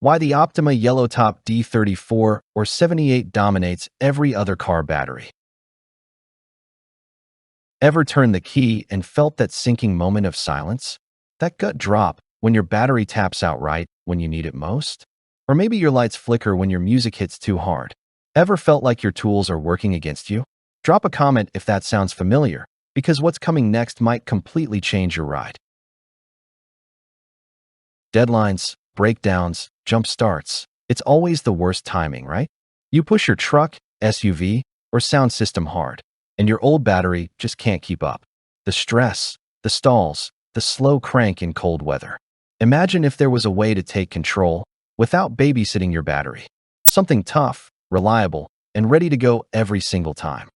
Why the Optima YellowTop D34 or 78 dominates every other car battery. Ever turned the key and felt that sinking moment of silence? That gut drop when your battery taps out right when you need it most? Or maybe your lights flicker when your music hits too hard. Ever felt like your tools are working against you? Drop a comment if that sounds familiar, because what's coming next might completely change your ride. Deadlines, breakdowns, jump starts. It's always the worst timing, right? You push your truck, SUV, or sound system hard, and your old battery just can't keep up. The stress, the stalls, the slow crank in cold weather. Imagine if there was a way to take control without babysitting your battery. Something tough, reliable, and ready to go every single time.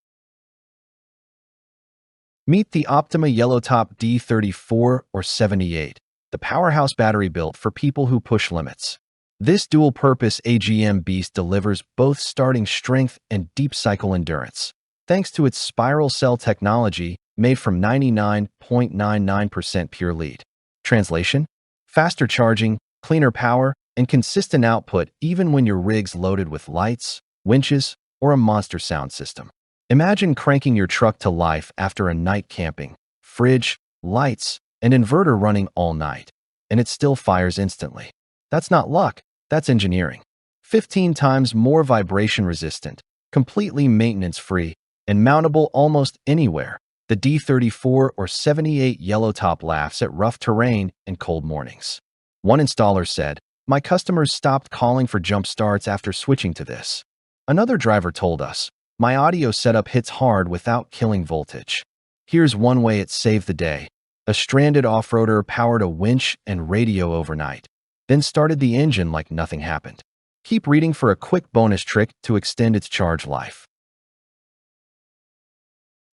Meet the Optima YellowTop D34 or 78, the powerhouse battery built for people who push limits. This dual-purpose AGM beast delivers both starting strength and deep cycle endurance, thanks to its SpiralCell technology made from 99.99% pure lead. Translation: faster charging, cleaner power, and consistent output even when your rig's loaded with lights, winches, or a monster sound system. Imagine cranking your truck to life after a night camping, fridge, lights, and inverter running all night, and it still fires instantly. That's not luck, that's engineering. 15 times more vibration resistant, completely maintenance-free, and mountable almost anywhere, the D34 or 78 YellowTop laughs at rough terrain and cold mornings. One installer said, "My customers stopped calling for jump starts after switching to this." Another driver told us, "My audio setup hits hard without killing voltage." Here's one way it saved the day. A stranded off-roader powered a winch and radio overnight, then started the engine like nothing happened. Keep reading for a quick bonus trick to extend its charge life.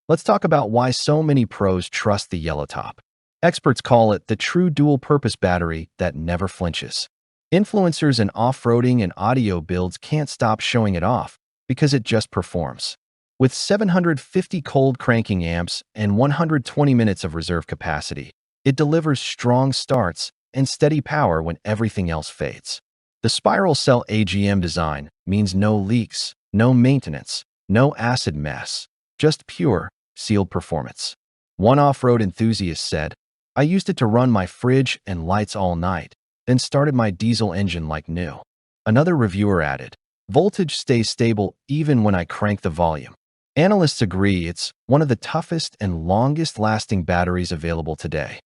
Let's talk about why so many pros trust the YellowTop. Experts call it the true dual-purpose battery that never flinches. Influencers in off-roading and audio builds can't stop showing it off because it just performs. With 750 cold cranking amps and 120 minutes of reserve capacity, it delivers strong starts and steady power when everything else fades. The SpiralCell AGM design means no leaks, no maintenance, no acid mess, just pure, sealed performance. One off-road enthusiast said, "I used it to run my fridge and lights all night, then started my diesel engine like new." Another reviewer added, "Voltage stays stable even when I crank the volume." Analysts agree it's one of the toughest and longest-lasting batteries available today.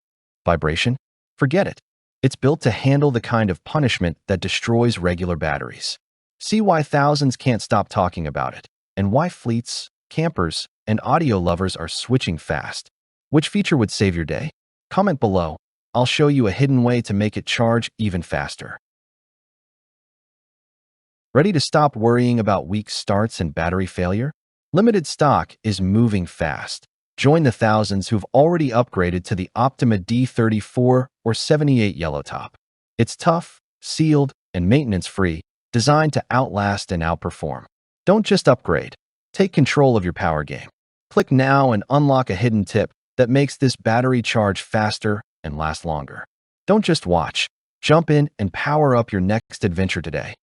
Vibration? Forget it. It's built to handle the kind of punishment that destroys regular batteries. See why thousands can't stop talking about it, and why fleets, campers, and audio lovers are switching fast. Which feature would save your day? Comment below. I'll show you a hidden way to make it charge even faster. Ready to stop worrying about weak starts and battery failure? Limited stock is moving fast. Join the thousands who've already upgraded to the Optima D34 or 78 YellowTop. It's tough, sealed, and maintenance-free, designed to outlast and outperform. Don't just upgrade. Take control of your power game. Click now and unlock a hidden tip that makes this battery charge faster and last longer. Don't just watch. Jump in and power up your next adventure today.